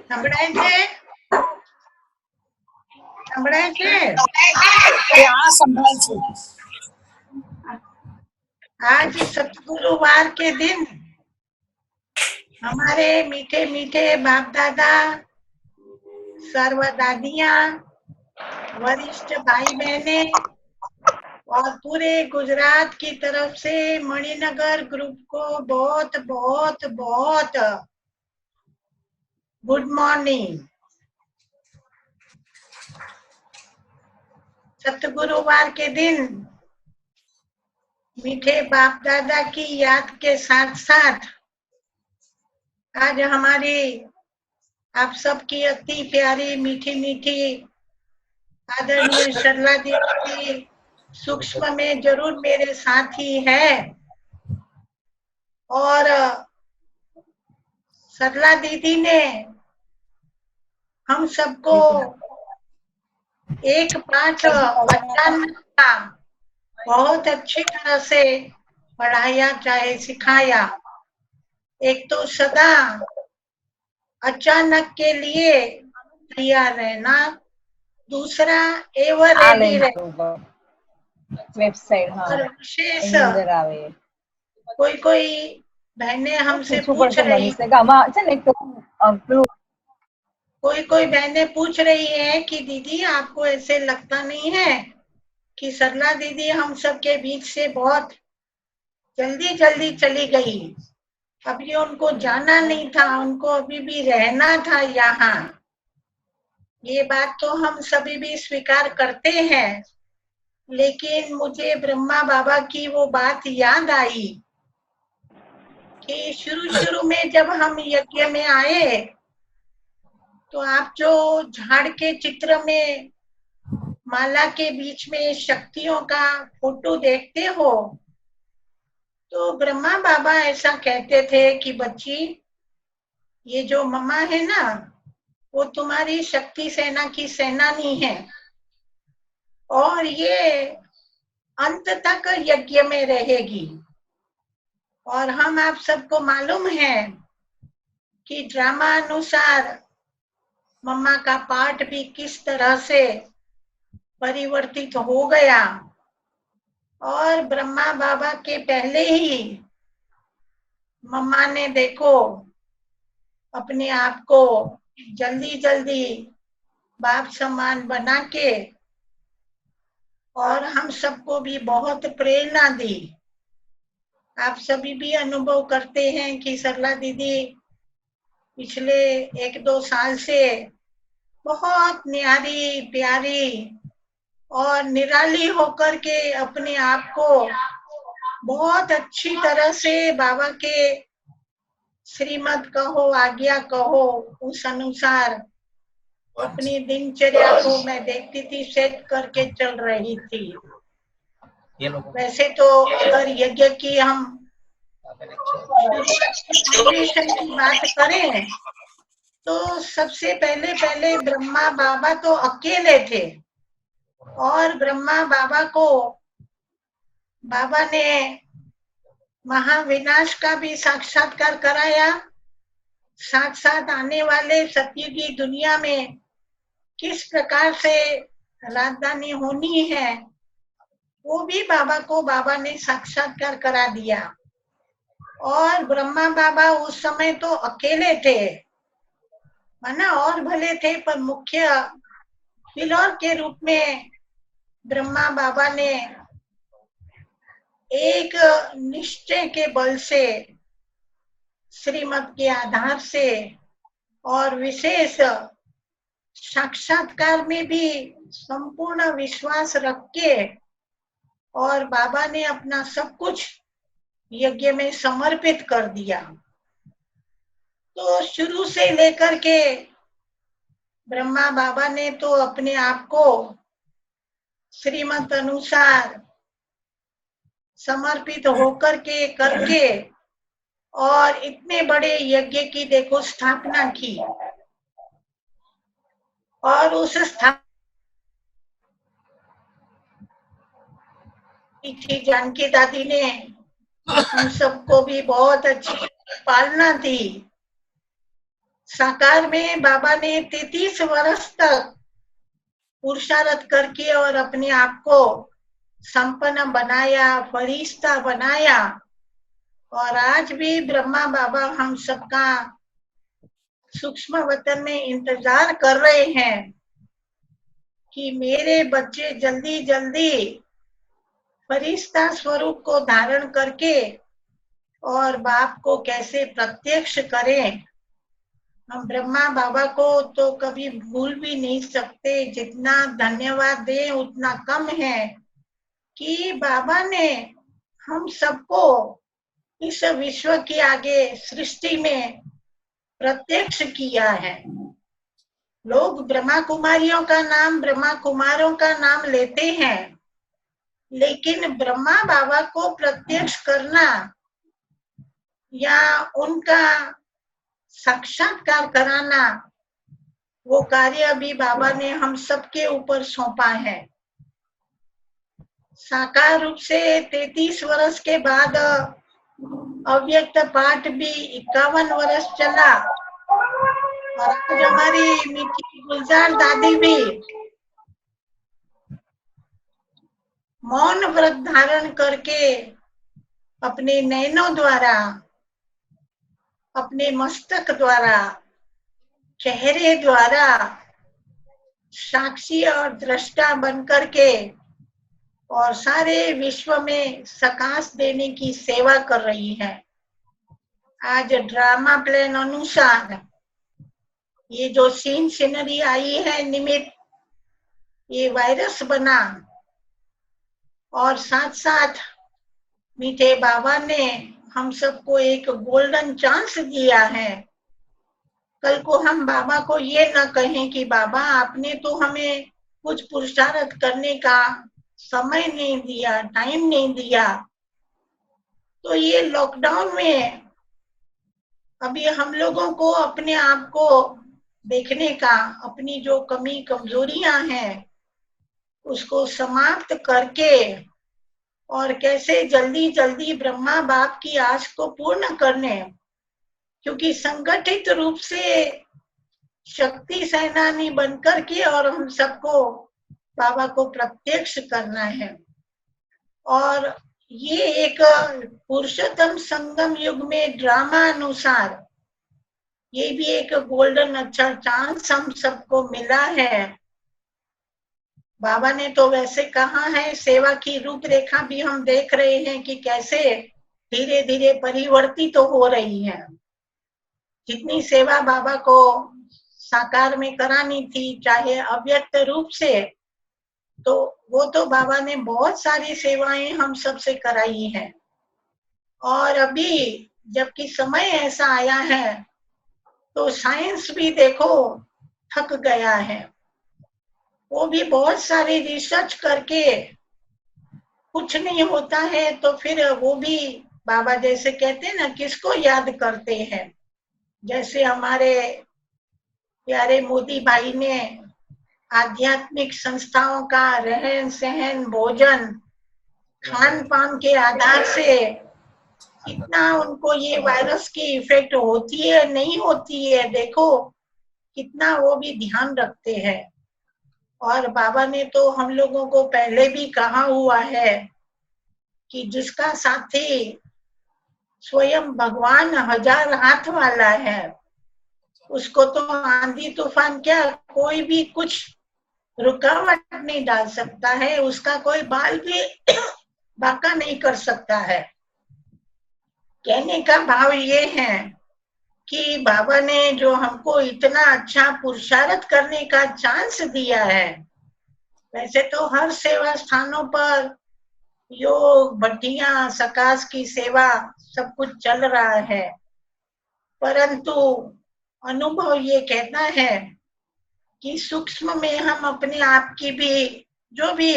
સંભળાય છે? સંભળાય છે? हाँ संभल से आज सतगुरुवार के दिन हमारे मीठे मीठे बाप दादा, सर्व दादियाँ, वरिष्ठ भाई बहने और पूरे गुजरात की तरफ से मणिनगर ग्रुप को बहुत बहुत बहुत गुड मॉर्निंग। सतगुरुवार के दिन मीठे बाप दादा की याद के साथ साथ आज हमारी आप सबकी अति प्यारी मीठी मीठी आदरणीय सरला दीदी सूक्ष्म में जरूर मेरे साथ ही है और सरला दीदी ने हम सबको एक पाठ अचानक का बहुत अच्छी तरह से पढ़ाया चाहे सिखाया। एक तो सदा अचानक के लिए तैयार रहना, दूसरा एवर रेडी रहना वेबसाइट हाँ और विशेष अंदर आवे कोई बहनें हमसे पूछવું पूछ પડશે रही મનીષને કે આમાં છે ને એક તો પેલું कोई बहनें पूछ रही है कि दीदी आपको ऐसे लगता नहीं है कि सरला दीदी हम सबके बीच से बहुत जल्दी जल्दी चली गई, अभी उनको जाना नहीं था, उनको अभी भी रहना था यहाँ। ये बात तो हम सभी भी स्वीकार करते हैं, लेकिन मुझे ब्रह्मा बाबा की वो बात याद आई कि शुरू में जब हम यज्ञ में आए तो आप जो झाड़ के चित्र में माला के बीच में शक्तियों का फोटो देखते हो, तो ब्रह्मा बाबा ऐसा कहते थे कि बच्ची, ये जो मम्मा है ना, वो तुम्हारी शक्ति सेना की सेनानी है और ये अंत तक यज्ञ में रहेगी। और हम आप सबको मालूम है कि ड्रामा अनुसार मम्मा का पाठ भी किस तरह से परिवर्तित हो गया और ब्रह्मा बाबा के पहले ही मम्मा ने देखो अपने आप को जल्दी जल्दी बाप समान बना के और हम सबको भी बहुत प्रेरणा दी। आप सभी भी अनुभव करते हैं कि सरला दीदी पिछले 1-2 साल से बहुत न्यारी प्यारी और निराली होकर के अपने आप को बहुत अच्छी तरह से बाबा के श्रीमत कहो, आज्ञा कहो, उस अनुसार अपनी दिनचर्या को मैं देखती थी सेट करके चल रही थी। वैसे तो अगर यज्ञ की हम फाउंडेशन की बात करें तो सबसे पहले ब्रह्मा बाबा तो अकेले थे और ब्रह्मा बाबा को बाबा ने महाविनाश का भी साक्षात्कार कराया, साथ साथ आने वाले सतयुगी दुनिया में किस प्रकार से राजधानी होनी है वो भी बाबा को बाबा ने साक्षात्कार करा दिया। और ब्रह्मा बाबा उस समय तो अकेले थे, माना और भले थे, पर मुख्य पिलर के रूप में ब्रह्मा बाबा ने एक निश्चय के बल से, श्रीमत के आधार से और विशेष साक्षात्कार में भी संपूर्ण विश्वास रख के और बाबा ने अपना सब कुछ यज्ञ में समर्पित कर दिया। तो शुरू से लेकर के ब्रह्मा बाबा ने तो अपने आप को श्रीमत अनुसार समर्पित होकर के करके और इतने बड़े यज्ञ की देखो स्थापना की और उस थी जानकी दादी ने हम सबको भी बहुत अच्छी पालना दी साकार में बाबा ने 33 वर्ष तक पुरुषार्थ करके और अपने आप को संपन्न बनाया, फरिश्ता बनाया। और आज भी ब्रह्मा बाबा हम सबका सूक्ष्म वतन में इंतजार कर रहे हैं कि मेरे बच्चे जल्दी जल्दी फरिश्ता स्वरूप को धारण करके और बाप को कैसे प्रत्यक्ष करें। हम ब्रह्मा बाबा को तो कभी भूल भी नहीं सकते, जितना धन्यवाद दें उतना कम है कि बाबा ने हम सबको इस विश्व के आगे सृष्टि में प्रत्यक्ष किया है। लोग ब्रह्मा कुमारियों का नाम, ब्रह्मा कुमारों का नाम लेते हैं, लेकिन ब्रह्मा बाबा को प्रत्यक्ष करना या उनका साक्षात्कार कराना, वो कार्य अभी बाबा ने हम सबके ऊपर सौंपा है। साकार रूप से 33 वर्ष के बाद अव्यक्त पाठ भी 51 वर्ष चला। और आज हमारी मीठी गुलजार दादी भी मौन व्रत धारण करके अपने नैनों द्वारा, अपने मस्तक द्वारा, चेहरे द्वारा साक्षी और दृष्टा बनकर के और सारे विश्व में सकाश देने की सेवा कर रही है। आज ड्रामा प्लान अनुसार ये जो सीन सीनरी आई है निमित्त, ये वायरस बना और साथ साथ मीठे बाबा ने हम सबको एक गोल्डन चांस दिया है। कल को हम बाबा को ये न कहें कि बाबा आपने तो हमें कुछ पुरुषार्थ करने का समय नहीं दिया, टाइम नहीं दिया। तो ये लॉकडाउन में अभी हम लोगों को अपने आप को देखने का, अपनी जो कमी कमजोरियां हैं उसको समाप्त करके और कैसे जल्दी जल्दी ब्रह्मा बाप की आस को पूर्ण करने, क्योंकि संगठित रूप से शक्ति सेनानी बनकर के और हम सबको बाबा को प्रत्यक्ष करना है। और ये एक पुरुषोत्तम संगम युग में ड्रामा अनुसार ये भी एक गोल्डन अच्छा चांस हम सबको मिला है। बाबा ने तो वैसे कहा है, सेवा की रूपरेखा भी हम देख रहे हैं कि कैसे धीरे धीरे परिवर्तित तो हो रही है। जितनी सेवा बाबा को साकार में करानी थी, चाहे अव्यक्त रूप से, तो वो तो बाबा ने बहुत सारी सेवाएं हम सबसे कराई हैं। और अभी जबकि समय ऐसा आया है तो साइंस भी देखो थक गया है। वो भी बहुत सारी रिसर्च करके कुछ नहीं होता है तो फिर वो भी बाबा जैसे कहते हैं ना, किसको याद करते हैं। जैसे हमारे प्यारे मोदी भाई ने आध्यात्मिक संस्थाओं का रहन सहन, भोजन, खान पान के आधार से कितना उनको ये वायरस की इफेक्ट होती है नहीं होती है, देखो कितना वो भी ध्यान रखते हैं। और बाबा ने तो हम लोगों को पहले भी कहा हुआ है कि जिसका साथी स्वयं भगवान 1000 हाथ वाला है, उसको तो आंधी तूफान क्या कोई भी कुछ रुकावट नहीं डाल सकता है, उसका कोई बाल भी बांका नहीं कर सकता है। कहने का भाव ये है कि बाबा ने जो हमको इतना अच्छा पुरुषार्थ करने का चांस दिया है, वैसे तो हर सेवा स्थानों पर योग, भट्टियां, सकाश की सेवा सब कुछ चल रहा है, परंतु अनुभव ये कहता है कि सूक्ष्म में हम अपने आप की भी जो भी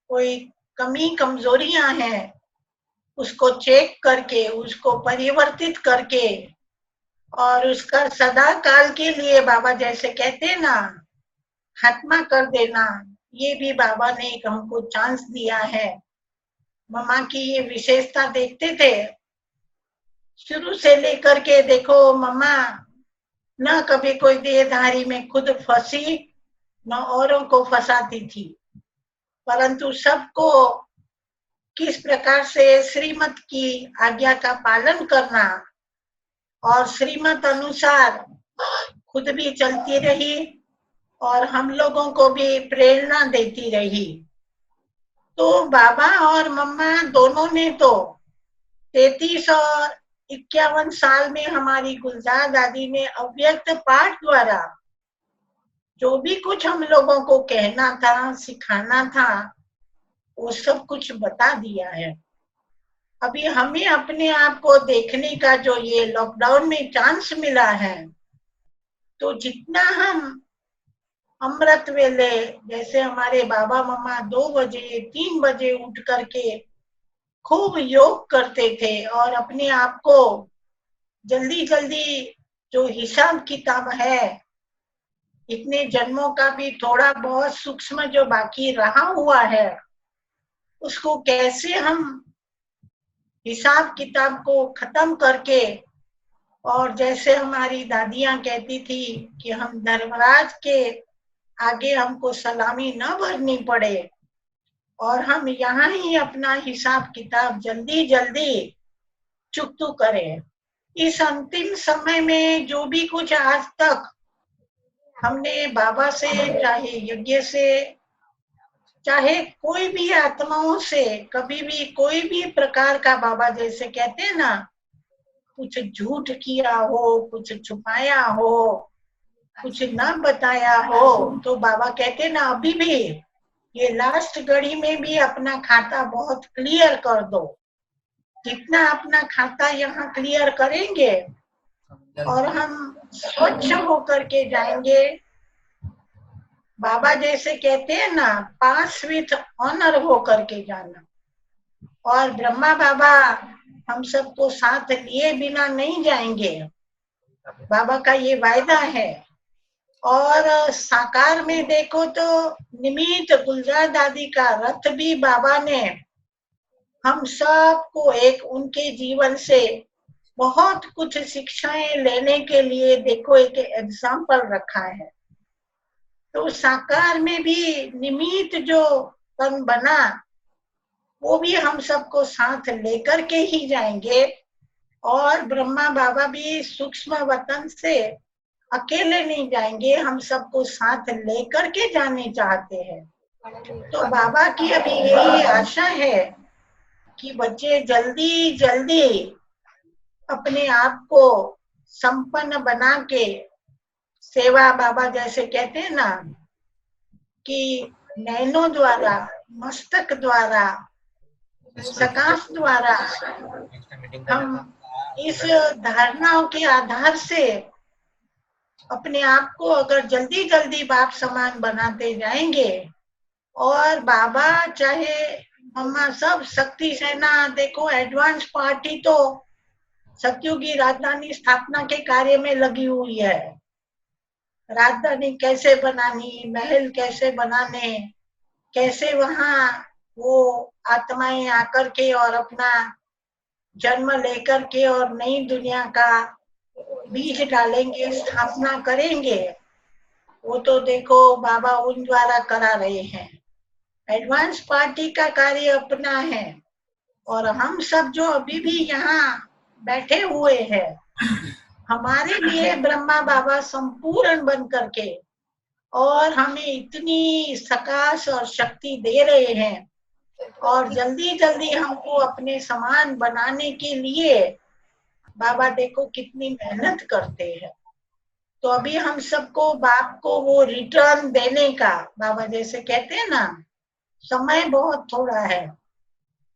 कोई कमी कमजोरियां हैं उसको चेक करके, उसको परिवर्तित करके और उसका सदा काल के लिए बाबा जैसे कहते हैं ना, खात्मा कर देना। ये भी बाबा ने एक हमको चांस दिया है। मम्मा की ये विशेषता देखते थे शुरू से लेकर के, देखो मम्मा न कभी कोई देहधारी में खुद फंसी, न औरों को फंसाती थी, परंतु सबको किस प्रकार से श्रीमत की आज्ञा का पालन करना और श्रीमत अनुसार खुद भी चलती रही और हम लोगों को भी प्रेरणा देती रही। तो बाबा और मम्मा दोनों ने तो 33 और 51 साल में हमारी गुलजार दादी ने अव्यक्त पाठ द्वारा जो भी कुछ हम लोगों को कहना था, सिखाना था, वो सब कुछ बता दिया है। अभी हमें अपने आप को देखने का जो ये लॉकडाउन में चांस मिला है, तो जितना हम अमृत वेले जैसे हमारे बाबा मम्मा 2 बजे 3 बजे उठ करके खूब योग करते थे और अपने आप को जल्दी जल्दी जो हिसाब किताब है इतने जन्मों का भी थोड़ा बहुत सूक्ष्म जो बाकी रहा हुआ है उसको कैसे हम हिसाब किताब को खत्म करके, और जैसे हमारी दादियां कहती थी कि हम धर्मराज के आगे हमको सलामी न भरनी पड़े और हम यहाँ ही अपना हिसाब किताब जल्दी जल्दी चुकतू करें। इस अंतिम समय में जो भी कुछ आज तक हमने बाबा से, चाहे यज्ञ से, चाहे कोई भी आत्माओं से कभी भी कोई भी प्रकार का, बाबा जैसे कहते हैं ना, कुछ झूठ किया हो, कुछ छुपाया हो, कुछ न बताया हो, तो बाबा कहते ना अभी भी ये लास्ट घड़ी में भी अपना खाता बहुत क्लियर कर दो। जितना अपना खाता यहाँ क्लियर करेंगे और हम स्वच्छ होकर के जाएंगे, बाबा जैसे कहते हैं ना, पास विथ ऑनर होकर के जाना। और ब्रह्मा बाबा हम सबको साथ लिए बिना नहीं जाएंगे, बाबा का ये वायदा है। और साकार में देखो तो निमित गुलजार दादी का रथ भी बाबा ने हम सबको एक उनके जीवन से बहुत कुछ शिक्षाएं लेने के लिए देखो एक एग्जाम्पल रखा है। तो साकार में भी निमित जो तन बना वो भी हम सबको साथ लेकर के ही जाएंगे। और ब्रह्मा बाबा भी सूक्ष्म वतन से अकेले नहीं जाएंगे, हम सबको साथ लेकर के जाने चाहते हैं। तो बाबा की अभी यही आशा है कि बच्चे जल्दी जल्दी अपने आप को संपन्न बना के सेवा, बाबा जैसे कहते हैं ना कि नैनों द्वारा, मस्तक द्वारा, सकाश द्वारा हम इस धारणाओं के आधार से अपने आप को अगर जल्दी जल्दी बाप समान बनाते जाएंगे, और बाबा चाहे मम्मा सब शक्ति सेना देखो एडवांस पार्टी तो सत्युगी राजधानी स्थापना के कार्य में लगी हुई है। राजधानी कैसे बनानी, महल कैसे बनाने, कैसे वहां वो आत्माएं आकर के और अपना जन्म लेकर के और नई दुनिया का बीज डालेंगे, स्थापना करेंगे, वो तो देखो बाबा उन द्वारा करा रहे हैं। एडवांस पार्टी का कार्य अपना है और हम सब जो अभी भी यहाँ बैठे हुए हैं, हमारे लिए ब्रह्मा बाबा संपूर्ण बन करके और हमें इतनी सकाश और शक्ति दे रहे हैं, और जल्दी जल्दी हमको अपने समान बनाने के लिए बाबा देखो कितनी मेहनत करते हैं। तो अभी हम सबको बाप को वो रिटर्न देने का, बाबा जैसे कहते हैं ना, समय बहुत थोड़ा है,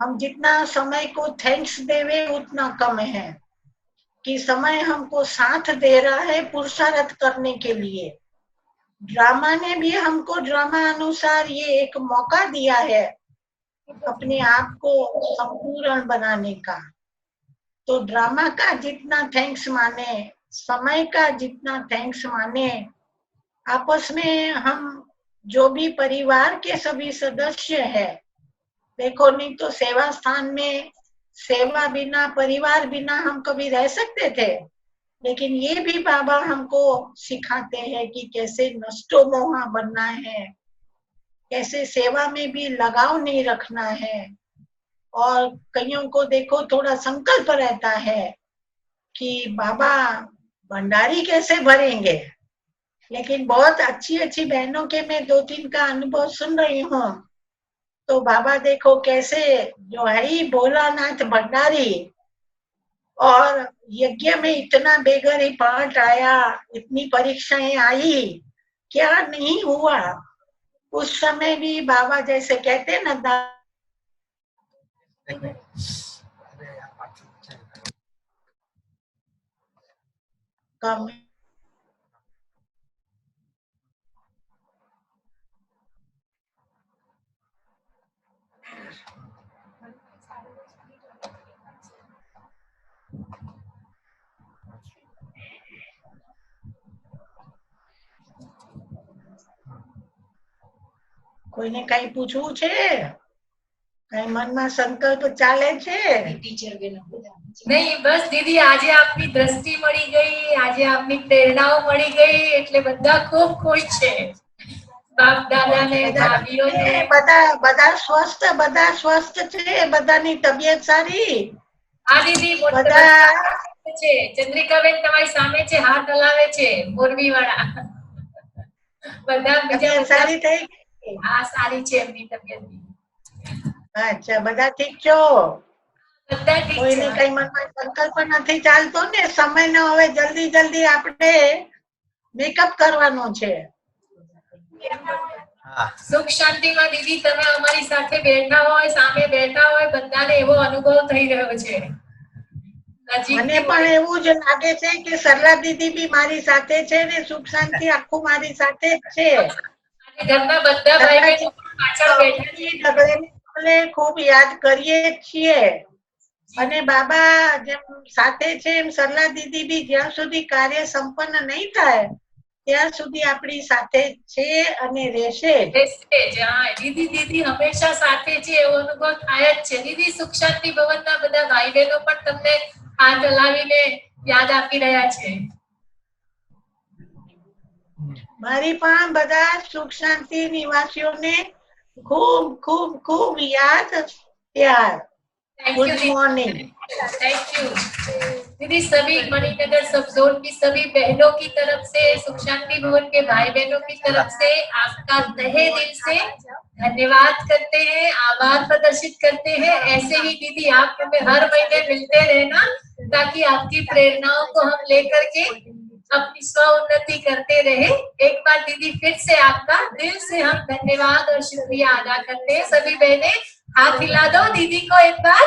हम जितना समय को थैंक्स देवे उतना कम है, कि समय हमको साथ दे रहा है पुरुषार्थ करने के लिए। ड्रामा ने भी हमको ड्रामा अनुसार ये एक मौका दिया है अपने आप को संपूर्ण बनाने का। तो ड्रामा का जितना थैंक्स माने, समय का जितना थैंक्स माने, आपस में हम जो भी परिवार के सभी सदस्य है, देखो नहीं तो सेवा स्थान में सेवा बिना, परिवार बिना हम कभी रह सकते थे? लेकिन ये भी बाबा हमको सिखाते हैं कि कैसे नष्टो मोहा बनना है, कैसे सेवा में भी लगाव नहीं रखना है। और कईयों को देखो थोड़ा संकल्प रहता है कि बाबा भंडारी कैसे भरेंगे, लेकिन बहुत अच्छी अच्छी बहनों के मैं 2-3 का अनुभव सुन रही हूँ, तो बाबा देखो कैसे जो है ही भोलानाथ भंडारी, और यज्ञ में इतना बेघर ही पाठ आया, इतनी परीक्षाएं आई, क्या नहीं हुआ। उस समय भी बाबा जैसे कहते ना कम કોઈને કઈ પૂછવું છે? કઈ મનમાં સંકલ્પ ચાલે છે? नहीं बस दीदी आज आपनी दृष्टि मળી ગઈ, આજે આપની પ્રેરણાઓ મળી ગઈ એટલે બધા ખૂબ ખુશ છે। બાપ દાદા ને દાદીઓ ને બધા સ્વસ્થ છે, બધાની તબિયત સારી? આ દीदी બધા છે। ચંદ્રિકાબેન તમારી સામે છે, હાથ હલાવે છે મોરબી વાળા। બધા બીજા સારી થઈ ગઈ? હા સારી છે એમની તબિયત બી। અચ્છા, બધા ઠીક છો? બધા ઠીક કોઈને છે। કઈ મનમાં સંકલ્પ નથી ચાલતો ને, સમયનો હવે જલ્દી જલ્દી આપણે મેકઅપ કરવાનો છે। સુખ શાંતિમાં દીદી તમે અમારી સાથે બેઠા હોય, સામે બેઠા હોય, બધાને એવો અનુભવ થઈ રહ્યો છે। મને પણ એવું જ લાગે છે કે સરલા દીદી બી મારી સાથે છે ને સુખ શાંતિ આખું મારી સાથે જ છે। ઘરના બધા ભાઈ બહેનો પાછળ બેઠા છે। આપણે ખૂબ યાદ કરીએ છીએ, અને બાબા જેમ સાથે છે એમ સરલા દીદી બી જ્યાં સુધી કાર્ય સંપન્ન નહીં થાય ત્યાં સુધી આપણી સાથે છે અને રહેશે। દીદી દીદી હંમેશા સાથે છે એવો અનુભવ થાય જ છે। દીદી સુખ શાંતિ ભવનના બધા ભાઈ બહેનો પણ તમને હાથ હલાવીને યાદ આપી રહ્યા છે। મારી પણ બધા સુખ શાંતિ નિવાસીઓને ખૂબ ખૂબ ખૂબ યાદ प्यार। Good morning. थैंक यू दीदी। सभी मणिनगर सब जोन की सभी बहनों की तरफ से, सुख शांति भवन के भाई बहनों की तरफ से आपका तहे दिल से धन्यवाद करते हैं, आभार प्रदर्शित करते हैं। ऐसे ही दीदी आप हमें हर महीने मिलते रहना, ताकि आपकी प्रेरणाओं को हम लेकर के अपनी स्व उन्नति करते रहे। एक बार दीदी फिर से आपका दिल से हम धन्यवाद और शुक्रिया अदा करते हैं। सभी बहनें हाथ हिला दो दीदी को एक बार।